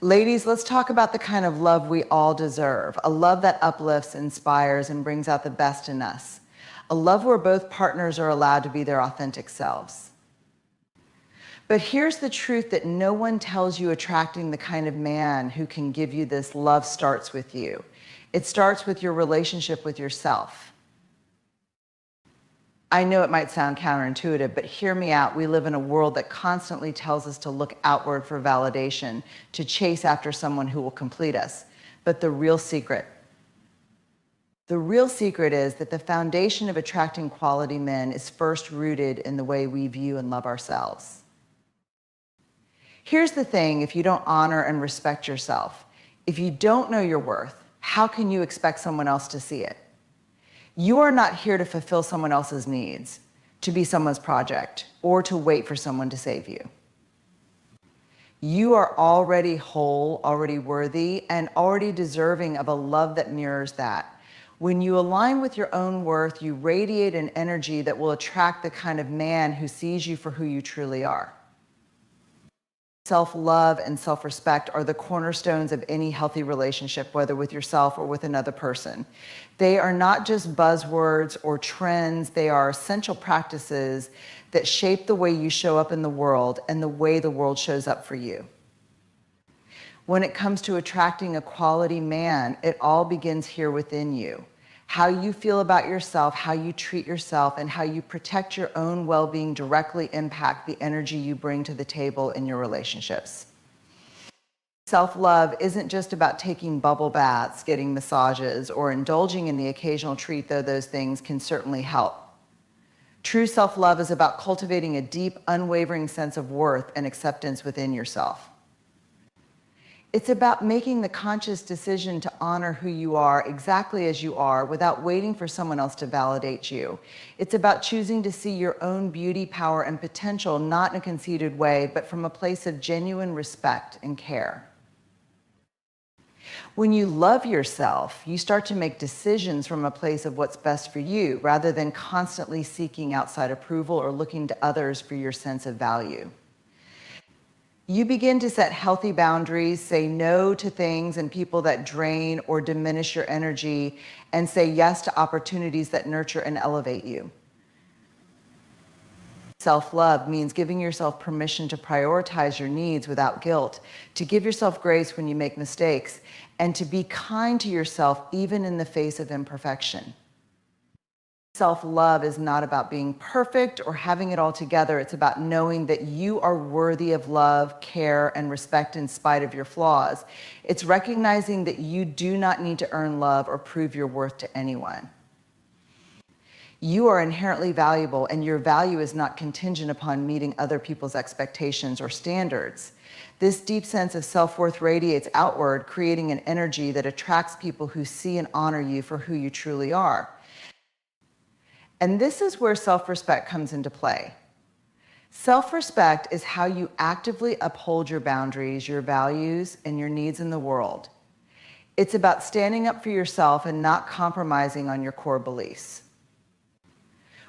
Ladies, let's talk about the kind of love we all deserve. A love that uplifts, inspires, and brings out the best in us. A love where both partners are allowed to be their authentic selves. But here's the truth that no one tells you attracting the kind of man who can give you this love starts with you. It starts with your relationship with yourself. I know it might sound counterintuitive, but hear me out. We live in a world that constantly tells us to look outward for validation, to chase after someone who will complete us. But the real secret is that the foundation of attracting quality men is first rooted in the way we view and love ourselves. Here's the thing, if you don't honor and respect yourself, if you don't know your worth, how can you expect someone else to see it? You are not here to fulfill someone else's needs, to be someone's project, or to wait for someone to save you. You are already whole, already worthy, and already deserving of a love that mirrors that. When you align with your own worth, you radiate an energy that will attract the kind of man who sees you for who you truly are. Self-love and self-respect are the cornerstones of any healthy relationship, whether with yourself or with another person. They are not just buzzwords or trends, they are essential practices that shape the way you show up in the world and the way the world shows up for you. When it comes to attracting a quality man, it all begins here within you. How you feel about yourself, how you treat yourself, and how you protect your own well-being directly impact the energy you bring to the table in your relationships. Self-love isn't just about taking bubble baths, getting massages, or indulging in the occasional treat, though those things can certainly help. True self-love is about cultivating a deep, unwavering sense of worth and acceptance within yourself. It's about making the conscious decision to honor who you are exactly as you are without waiting for someone else to validate you. It's about choosing to see your own beauty, power, and potential not in a conceited way, but from a place of genuine respect and care. When you love yourself, you start to make decisions from a place of what's best for you, rather than constantly seeking outside approval or looking to others for your sense of value. You begin to set healthy boundaries, say no to things and people that drain or diminish your energy, and say yes to opportunities that nurture and elevate you. Self-love means giving yourself permission to prioritize your needs without guilt, to give yourself grace when you make mistakes, and to be kind to yourself even in the face of imperfection. Self-love is not about being perfect or having it all together. It's about knowing that you are worthy of love, care, and respect in spite of your flaws. It's recognizing that you do not need to earn love or prove your worth to anyone. You are inherently valuable, and your value is not contingent upon meeting other people's expectations or standards. This deep sense of self-worth radiates outward, creating an energy that attracts people who see and honor you for who you truly are. And this is where self-respect comes into play. Self-respect is how you actively uphold your boundaries, your values, and your needs in the world. It's about standing up for yourself and not compromising on your core beliefs.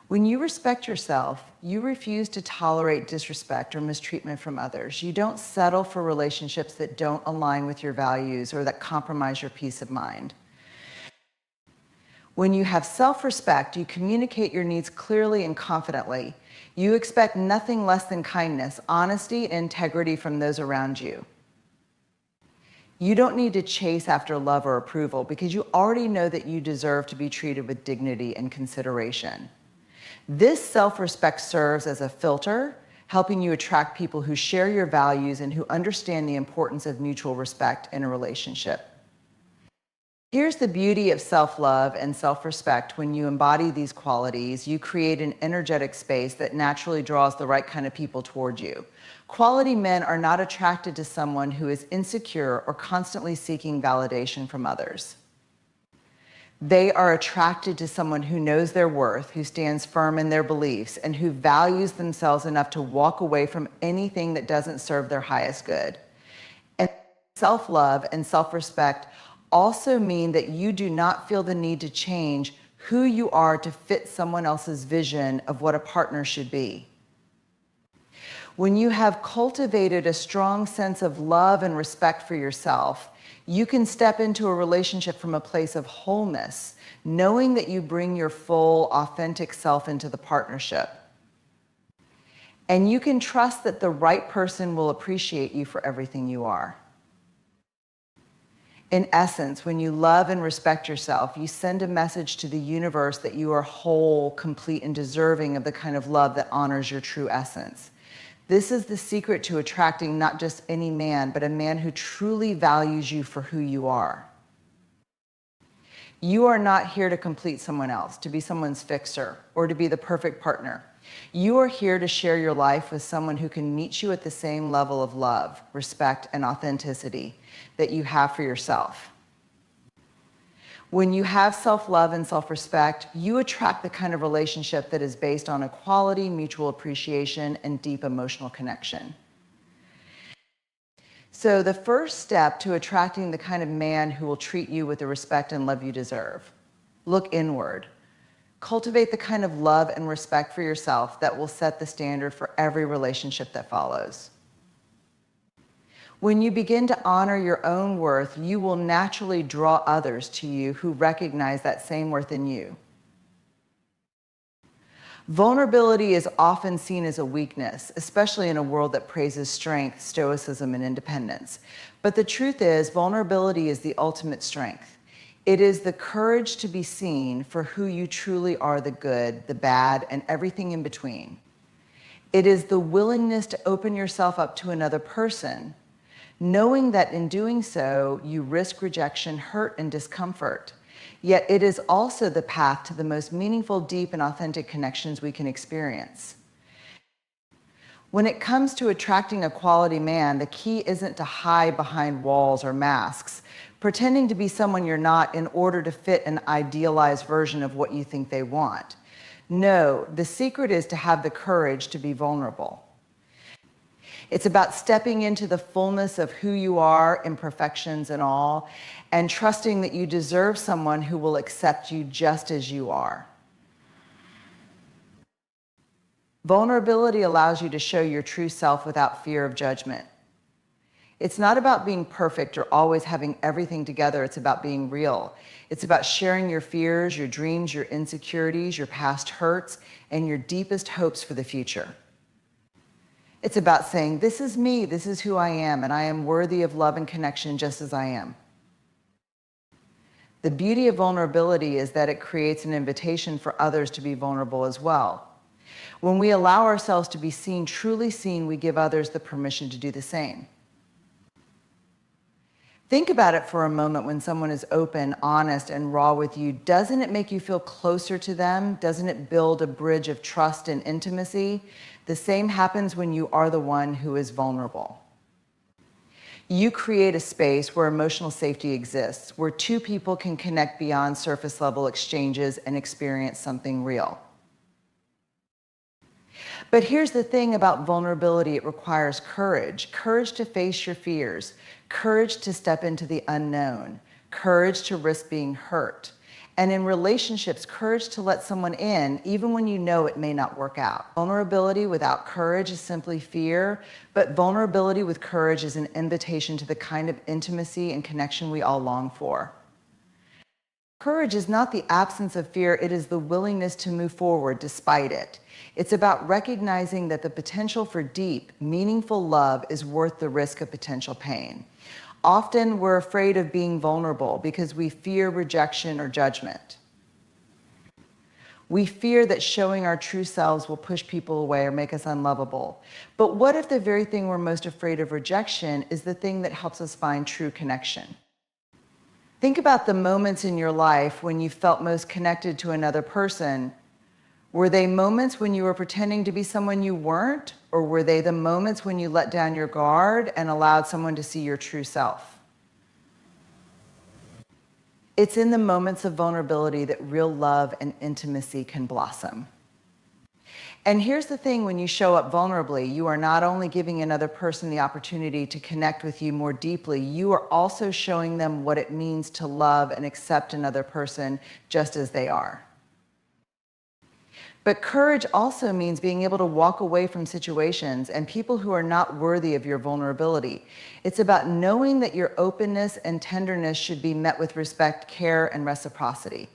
When you respect yourself, you refuse to tolerate disrespect or mistreatment from others. You don't settle for relationships that don't align with your values or that compromise your peace of mind. When you have self-respect, you communicate your needs clearly and confidently. You expect nothing less than kindness, honesty, and integrity from those around you. You don't need to chase after love or approval because you already know that you deserve to be treated with dignity and consideration. This self-respect serves as a filter, helping you attract people who share your values and who understand the importance of mutual respect in a relationship. Here's the beauty of self-love and self-respect. When you embody these qualities, you create an energetic space that naturally draws the right kind of people toward you. Quality men are not attracted to someone who is insecure or constantly seeking validation from others. They are attracted to someone who knows their worth, who stands firm in their beliefs, and who values themselves enough to walk away from anything that doesn't serve their highest good. And self-love and self-respect also mean that you do not feel the need to change who you are to fit someone else's vision of what a partner should be. When you have cultivated a strong sense of love and respect for yourself, you can step into a relationship from a place of wholeness, knowing that you bring your full, authentic self into the partnership. And you can trust that the right person will appreciate you for everything you are. In essence, when you love and respect yourself, you send a message to the universe that you are whole, complete, and deserving of the kind of love that honors your true essence. This is the secret to attracting not just any man, but a man who truly values you for who you are. You are not here to complete someone else, to be someone's fixer, or to be the perfect partner. You are here to share your life with someone who can meet you at the same level of love, respect, and authenticity that you have for yourself. When you have self-love and self-respect, you attract the kind of relationship that is based on equality, mutual appreciation, and deep emotional connection. So the first step to attracting the kind of man who will treat you with the respect and love you deserve: look inward. Cultivate the kind of love and respect for yourself that will set the standard for every relationship that follows. When you begin to honor your own worth, you will naturally draw others to you who recognize that same worth in you. Vulnerability is often seen as a weakness, especially in a world that praises strength, stoicism, and independence. But the truth is, vulnerability is the ultimate strength. It is the courage to be seen for who you truly are, the good, the bad, and everything in between. It is the willingness to open yourself up to another person, knowing that in doing so, you risk rejection, hurt, and discomfort. Yet it is also the path to the most meaningful, deep, and authentic connections we can experience. When it comes to attracting a quality man, the key isn't to hide behind walls or masks, pretending to be someone you're not in order to fit an idealized version of what you think they want. No, the secret is to have the courage to be vulnerable. It's about stepping into the fullness of who you are, imperfections and all, and trusting that you deserve someone who will accept you just as you are. Vulnerability allows you to show your true self without fear of judgment. It's not about being perfect or always having everything together. It's about being real. It's about sharing your fears, your dreams, your insecurities, your past hurts, and your deepest hopes for the future. It's about saying, this is me, this is who I am, and I am worthy of love and connection just as I am. The beauty of vulnerability is that it creates an invitation for others to be vulnerable as well. When we allow ourselves to be seen, truly seen, we give others the permission to do the same. Think about it for a moment. When someone is open, honest, and raw with you, doesn't it make you feel closer to them? Doesn't it build a bridge of trust and intimacy? The same happens when you are the one who is vulnerable. You create a space where emotional safety exists, where two people can connect beyond surface level exchanges and experience something real. But here's the thing about vulnerability: it requires courage. Courage to face your fears, courage to step into the unknown, courage to risk being hurt. And in relationships, courage to let someone in, even when you know it may not work out. Vulnerability without courage is simply fear, but vulnerability with courage is an invitation to the kind of intimacy and connection we all long for. Courage is not the absence of fear, it is the willingness to move forward despite it. It's about recognizing that the potential for deep, meaningful love is worth the risk of potential pain. Often we're afraid of being vulnerable because we fear rejection or judgment. We fear that showing our true selves will push people away or make us unlovable. But what if the very thing we're most afraid of, rejection, is the thing that helps us find true connection? Think about the moments in your life when you felt most connected to another person. Were they moments when you were pretending to be someone you weren't? Or were they the moments when you let down your guard and allowed someone to see your true self? It's in the moments of vulnerability that real love and intimacy can blossom. And here's the thing: when you show up vulnerably, you are not only giving another person the opportunity to connect with you more deeply, you are also showing them what it means to love and accept another person just as they are. But courage also means being able to walk away from situations and people who are not worthy of your vulnerability. It's about knowing that your openness and tenderness should be met with respect, care, and reciprocity.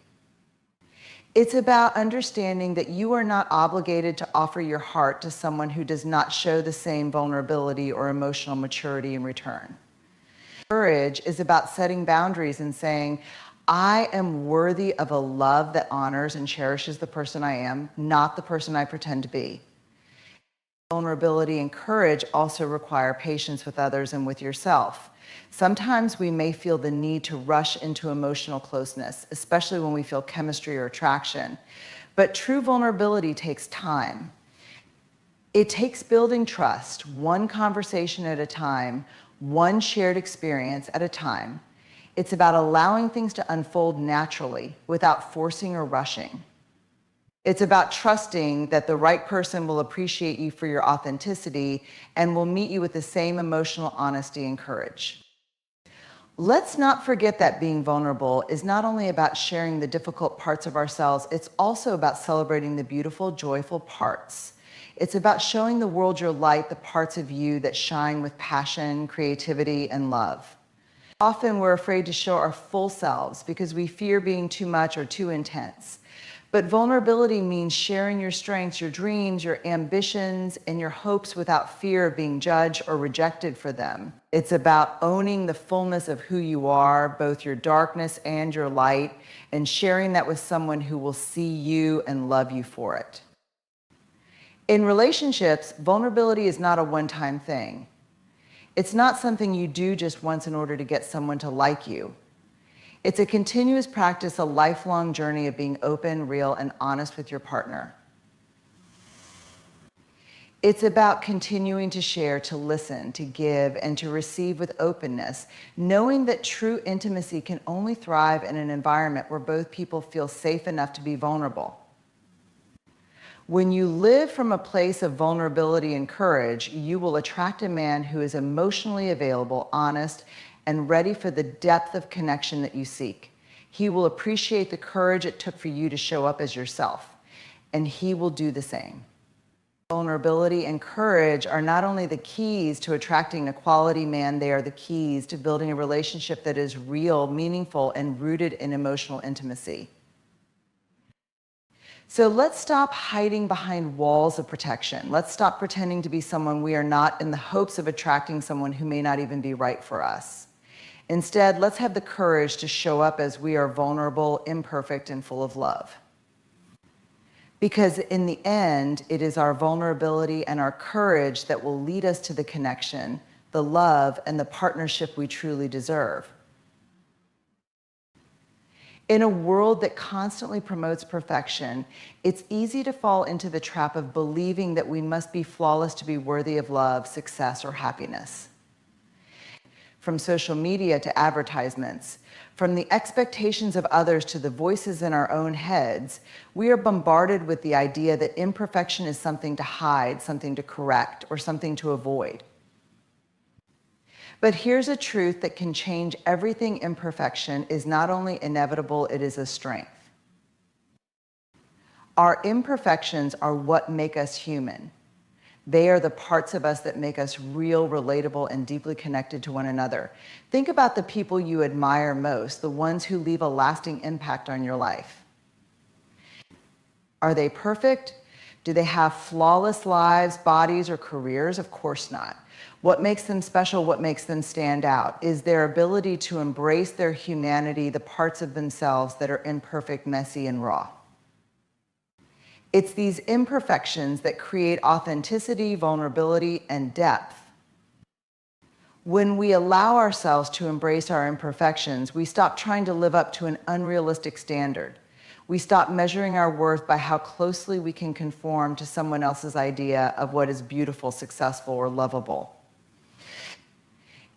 It's about understanding that you are not obligated to offer your heart to someone who does not show the same vulnerability or emotional maturity in return. Courage is about setting boundaries and saying, I am worthy of a love that honors and cherishes the person I am, not the person I pretend to be. Vulnerability and courage also require patience with others and with yourself. Sometimes we may feel the need to rush into emotional closeness, especially when we feel chemistry or attraction. But true vulnerability takes time. It takes building trust, one conversation at a time, one shared experience at a time. It's about allowing things to unfold naturally without forcing or rushing. It's about trusting that the right person will appreciate you for your authenticity and will meet you with the same emotional honesty and courage. Let's not forget that being vulnerable is not only about sharing the difficult parts of ourselves, it's also about celebrating the beautiful, joyful parts. It's about showing the world your light, the parts of you that shine with passion, creativity, and love. Often we're afraid to show our full selves because we fear being too much or too intense. But vulnerability means sharing your strengths, your dreams, your ambitions, and your hopes without fear of being judged or rejected for them. It's about owning the fullness of who you are, both your darkness and your light, and sharing that with someone who will see you and love you for it. In relationships, vulnerability is not a one-time thing. It's not something you do just once in order to get someone to like you. It's a continuous practice, a lifelong journey of being open, real, and honest with your partner. It's about continuing to share, to listen, to give, and to receive with openness, knowing that true intimacy can only thrive in an environment where both people feel safe enough to be vulnerable. When you live from a place of vulnerability and courage, you will attract a man who is emotionally available, honest, and ready for the depth of connection that you seek. He will appreciate the courage it took for you to show up as yourself, and he will do the same. Vulnerability and courage are not only the keys to attracting a quality man, they are the keys to building a relationship that is real, meaningful, and rooted in emotional intimacy. So let's stop hiding behind walls of protection. Let's stop pretending to be someone we are not in the hopes of attracting someone who may not even be right for us. Instead, let's have the courage to show up as we are vulnerable, imperfect, and full of love. Because in the end, it is our vulnerability and our courage that will lead us to the connection, the love, and the partnership we truly deserve. In a world that constantly promotes perfection, it's easy to fall into the trap of believing that we must be flawless to be worthy of love, success, or happiness. From social media to advertisements, from the expectations of others to the voices in our own heads, we are bombarded with the idea that imperfection is something to hide, something to correct, or something to avoid. But here's a truth that can change everything. Imperfection is not only inevitable, it is a strength. Our imperfections are what make us human. They are the parts of us that make us real, relatable, and deeply connected to one another. Think about the people you admire most, the ones who leave a lasting impact on your life. Are they perfect? Do they have flawless lives, bodies, or careers? Of course not. What makes them special? What makes them stand out? Is their ability to embrace their humanity, the parts of themselves that are imperfect, messy, and raw. It's these imperfections that create authenticity, vulnerability, and depth. When we allow ourselves to embrace our imperfections, we stop trying to live up to an unrealistic standard. We stop measuring our worth by how closely we can conform to someone else's idea of what is beautiful, successful, or lovable.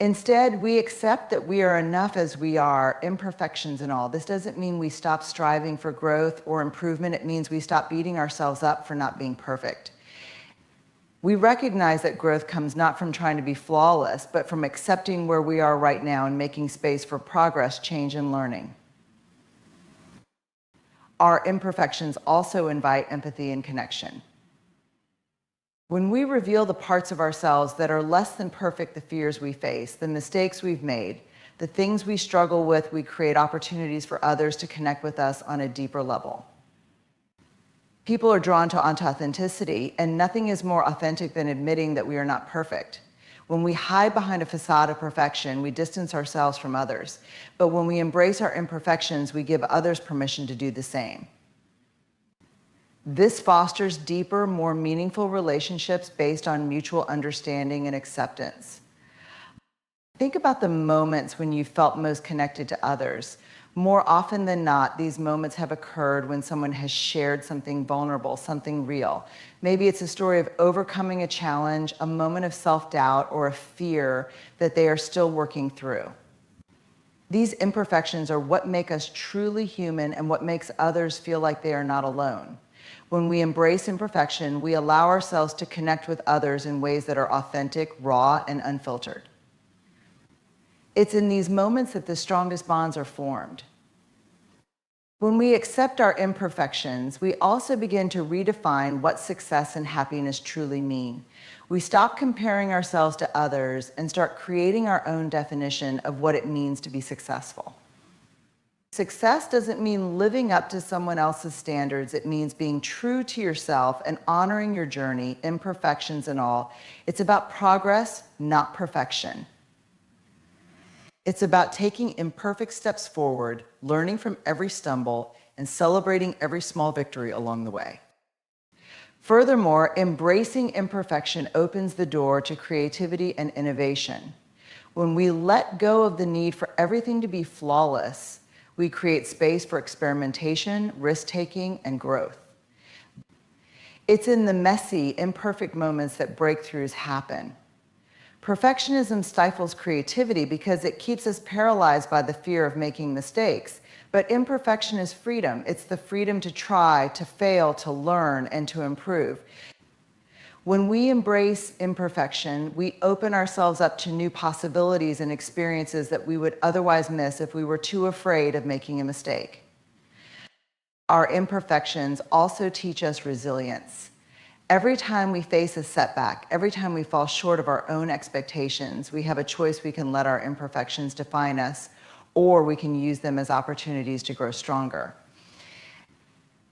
Instead, we accept that we are enough as we are, imperfections and all. This doesn't mean we stop striving for growth or improvement. It means we stop beating ourselves up for not being perfect. We recognize that growth comes not from trying to be flawless, but from accepting where we are right now and making space for progress, change, and learning. Our imperfections also invite empathy and connection. When we reveal the parts of ourselves that are less than perfect, the fears we face, the mistakes we've made, the things we struggle with, we create opportunities for others to connect with us on a deeper level. People are drawn to authenticity, and nothing is more authentic than admitting that we are not perfect. When we hide behind a facade of perfection, we distance ourselves from others. But when we embrace our imperfections, we give others permission to do the same. This fosters deeper, more meaningful relationships based on mutual understanding and acceptance. Think about the moments when you felt most connected to others. More often than not, these moments have occurred when someone has shared something vulnerable, something real. Maybe it's a story of overcoming a challenge, a moment of self-doubt, or a fear that they are still working through. These imperfections are what make us truly human and what makes others feel like they are not alone. When we embrace imperfection, we allow ourselves to connect with others in ways that are authentic, raw, and unfiltered. It's in these moments that the strongest bonds are formed. When we accept our imperfections, we also begin to redefine what success and happiness truly mean. We stop comparing ourselves to others and start creating our own definition of what it means to be successful. Success doesn't mean living up to someone else's standards. It means being true to yourself and honoring your journey, imperfections and all. It's about progress, not perfection. It's about taking imperfect steps forward, learning from every stumble, and celebrating every small victory along the way. Furthermore, embracing imperfection opens the door to creativity and innovation. When we let go of the need for everything to be flawless, we create space for experimentation, risk-taking, and growth. It's in the messy, imperfect moments that breakthroughs happen. Perfectionism stifles creativity because it keeps us paralyzed by the fear of making mistakes. But imperfection is freedom. It's the freedom to try, to fail, to learn, and to improve. When we embrace imperfection, we open ourselves up to new possibilities and experiences that we would otherwise miss if we were too afraid of making a mistake. Our imperfections also teach us resilience. Every time we face a setback, every time we fall short of our own expectations, we have a choice. We can let our imperfections define us, or we can use them as opportunities to grow stronger.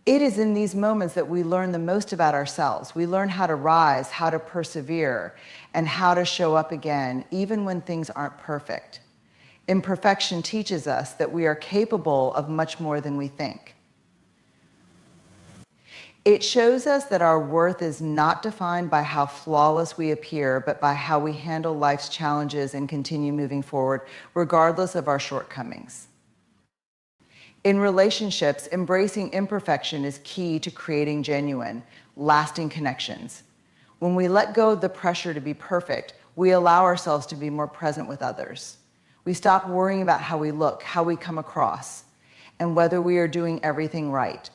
It is in these moments that we learn the most about ourselves. We learn how to rise, how to persevere, and how to show up again, even when things aren't perfect. Imperfection teaches us that we are capable of much more than we think. It shows us that our worth is not defined by how flawless we appear, but by how we handle life's challenges and continue moving forward, regardless of our shortcomings. In relationships, embracing imperfection is key to creating genuine, lasting connections. When we let go of the pressure to be perfect, we allow ourselves to be more present with others. We stop worrying about how we look, how we come across, and whether we are doing everything right.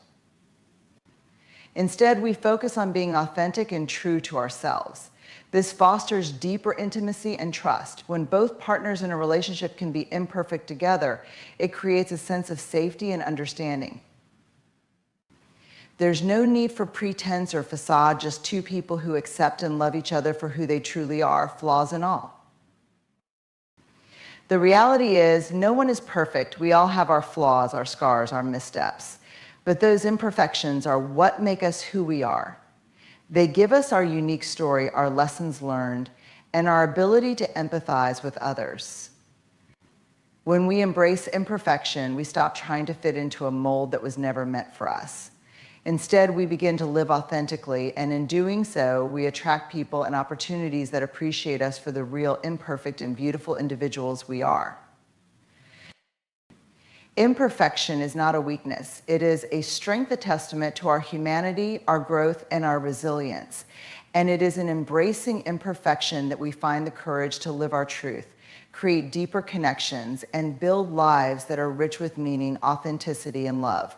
Instead, we focus on being authentic and true to ourselves. This fosters deeper intimacy and trust. When both partners in a relationship can be imperfect together, it creates a sense of safety and understanding. There's no need for pretense or facade, just two people who accept and love each other for who they truly are, flaws and all. The reality is, no one is perfect. We all have our flaws, our scars, our missteps. But those imperfections are what make us who we are. They give us our unique story, our lessons learned, and our ability to empathize with others. When we embrace imperfection, we stop trying to fit into a mold that was never meant for us. Instead, we begin to live authentically, and in doing so, we attract people and opportunities that appreciate us for the real, imperfect, and beautiful individuals we are. Imperfection is not a weakness. It is a strength, a testament to our humanity, our growth, and our resilience. And it is in embracing imperfection that we find the courage to live our truth, create deeper connections, and build lives that are rich with meaning, authenticity, and love.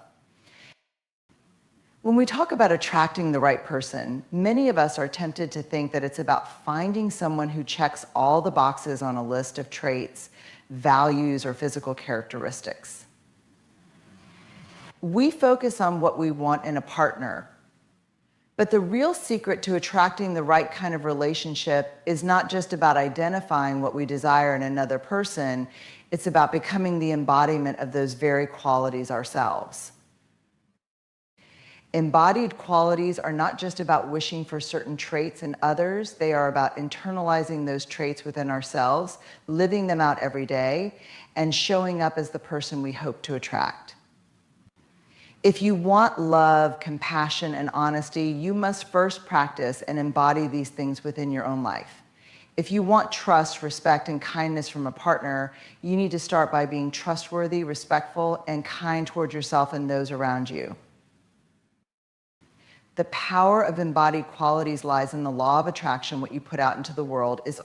When we talk about attracting the right person, many of us are tempted to think that it's about finding someone who checks all the boxes on a list of traits, values, or physical characteristics. We focus on what we want in a partner. But the real secret to attracting the right kind of relationship is not just about identifying what we desire in another person, it's about becoming the embodiment of those very qualities ourselves. Embodied qualities are not just about wishing for certain traits in others, they are about internalizing those traits within ourselves, living them out every day, and showing up as the person we hope to attract. If you want love, compassion, and honesty, you must first practice and embody these things within your own life. If you want trust, respect, and kindness from a partner, you need to start by being trustworthy, respectful, and kind toward yourself and those around you. The power of embodied qualities lies in the law of attraction. What you put out into the world is